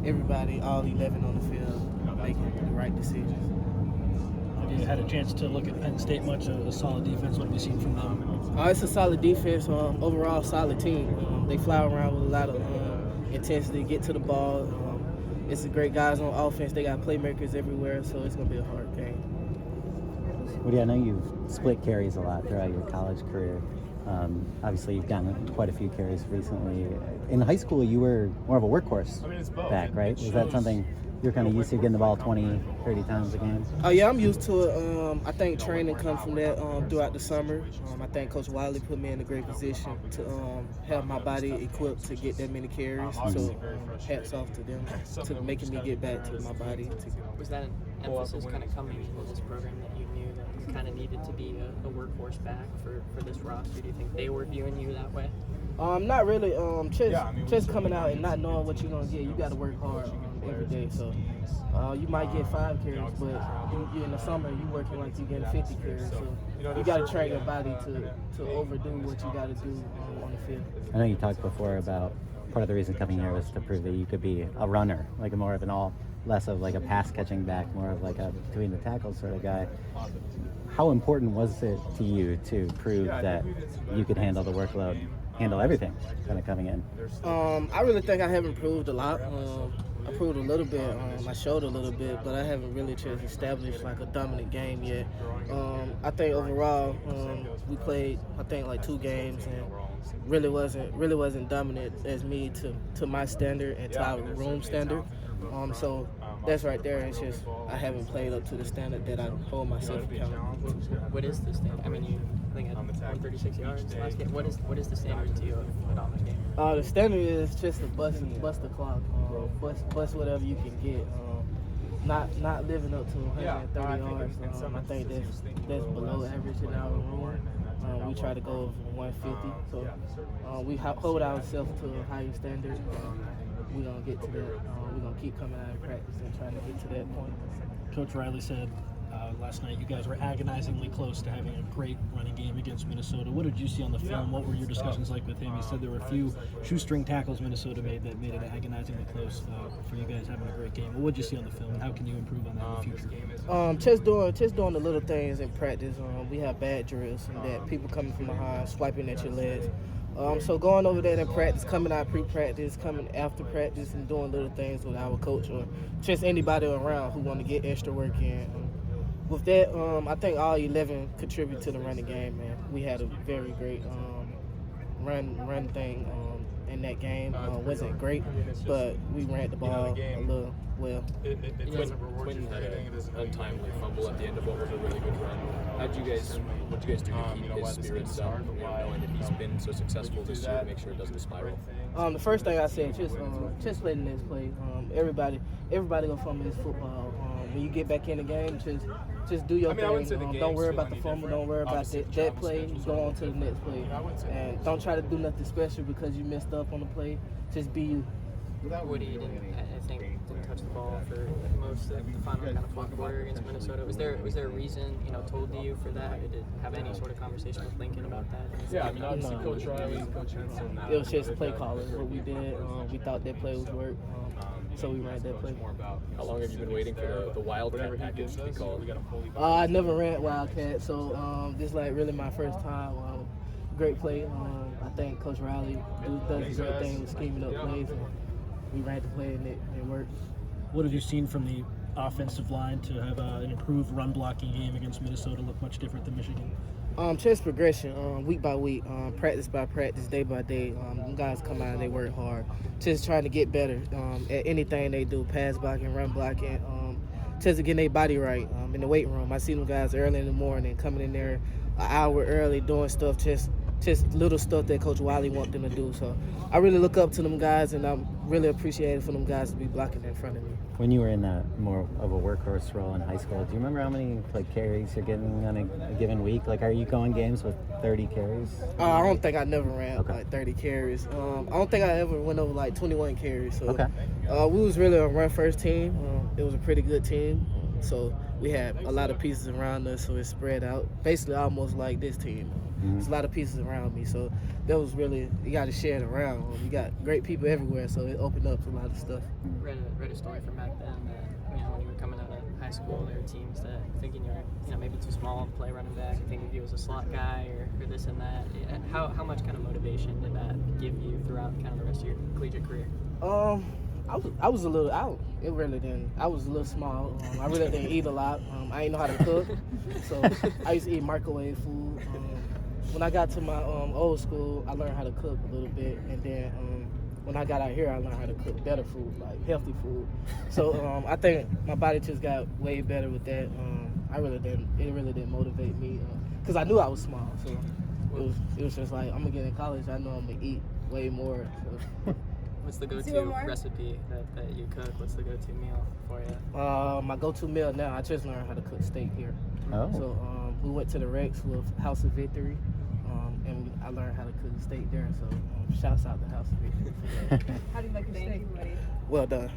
everybody, all 11 on the field, making the right decisions. Have you had a chance to look at Penn State much? A solid defense. What have you seen from them? It's a solid defense. Overall, solid team. They fly around with a lot of intensity, get to the ball. It's a great guys on offense. They got playmakers everywhere, so it's going to be a hard game. Woody, I know you've split carries a lot throughout your college career. Obviously, you've gotten quite a few carries recently. In high school, you were more of a workhorse back, right? Was that something you're kind of used to, getting the ball 20, 30 times a game? Oh, yeah, I'm used to it. I think training comes from that throughout the summer. I think Coach Wiley put me in a great position to have my body equipped to get that many carries. So hats off to them to making me get back to my body. Was that an emphasis kind of coming into this program that you knew that you kind of needed to be a workhorse back for this roster? Do you think they were viewing you that way? Not really. Just coming out and not knowing what you're going to get, you got to work hard every day. So you might get 5 carries, but you in the summer, you working like you're getting 50 carries. So you got to train your body to overdo what you got to do on the field. I know you talked before about part of the reason coming here was to prove that you could be a runner, like more of an less of like a pass catching back, more of like a between the tackles sort of guy. How important was it to you to prove that you could handle the workload, handle everything kind of coming in? I really think I haven't proved a lot. I proved a little bit. I showed a little bit, but I haven't really just established like a dominant game yet. I think overall we played like 2 games and really wasn't dominant as me to my standard and to our room standard. So that's right there. It's just I haven't played up to the standard that I hold myself accountable to. What is the standard? I mean, you think at 136 yards last game. What is the standard to you of a dominant game? The standard is just to bust the clock, bust whatever you can get. Not living up to 130 yards. I think that's below average in our room. We try to go 150, so we hold ourselves to a higher standard. We're gonna get to that. We're gonna keep coming out of practice and trying to get to that point. Coach Riley said last night you guys were agonizingly close to having a great running game against Minnesota. What did you see on the film? What were your discussions like with him? He said there were a few shoestring tackles Minnesota made that made it agonizingly close for you guys having a great game. What did you see on the film, and how can you improve on that in the future? Just doing the little things in practice. We have bad drills and that people coming from behind, swiping at your legs. So going over there in practice, coming out pre-practice, coming after practice, and doing little things with our coach or just anybody around who want to get extra work in. With that, I think all 11 contribute to the running game, man. We had a very great run thing in that game. Wasn't great, but we ran the ball a little well. Quinn had an untimely fumble at the end of what was a really good run. What did you guys do to keep his spirits up, knowing that he's been so successful this year, to make sure it doesn't spiral? The first thing I said, just play the next play. Everybody gonna fumble this football. When you get back in the game, just do your thing. Don't worry about the fumble. Don't worry about that play. Go on to the next play, and don't try to do nothing special because you messed up on the play. Just be you. Woody didn't touch the ball for most of the final kind of fourth quarter against Minnesota. Was there a reason told to you for that? Did you have any sort of conversation with Lincoln about that? Yeah, I mean, obviously Coach Riley, Coach Henson. It was just play calling. What we did, we thought that play was work, so we ran that play. How long have you been waiting for the Wildcat package to be called? I never ran Wildcat, so this is like really my first time. Great play. I think Coach Riley does a great thing with scheming up plays. And we ran the play and it worked. What have you seen from the offensive line to have an improved run blocking game against Minnesota look much different than Michigan? Just progression, week by week, practice by practice, day by day. Them guys come out and they work hard. Just trying to get better at anything they do, pass blocking, run blocking, just to get their body right in the weight room. I see them guys early in the morning coming in there an hour early doing stuff, just little stuff that Coach Wiley wants them to do. So I really look up to them guys, and I'm really appreciative for them guys to be blocking in front of me. When you were in that more of a workhorse role in high school, do you remember how many carries you're getting on a given week? Are you going games with 30 carries? I don't think I never ran 30 carries. I don't think I ever went over 21 carries. So we was really a run first team. It was a pretty good team. So we had a lot of pieces around us, so it spread out, basically almost like this team. There's a lot of pieces around me. So that was really, you got to share it around. You got great people everywhere, so it opened up a lot of stuff. Read a story from back then that, when you were coming out of high school, there were teams that thinking you're, maybe too small to play running back, and thinking of you as a slot guy or this and that. How much kind of motivation did that give you throughout kind of the rest of your collegiate career? I was a little out. It really didn't. I was a little small. I really didn't eat a lot. I didn't know how to cook, so I used to eat microwave food. When I got to my old school, I learned how to cook a little bit, and then when I got out here, I learned how to cook better food, like healthy food. So I think my body just got way better with that. It really didn't motivate me because I knew I was small. So it was just like, I'm gonna get in college. I know I'm gonna eat way more. So. What's the go-to recipe that you cook? What's the go-to meal for you? My go-to meal now, I just learned how to cook steak here. Oh. So we went to the Rex with House of Victory, and I learned how to cook steak there. So shouts out to House of Victory for that. How do you like your steak? Well done.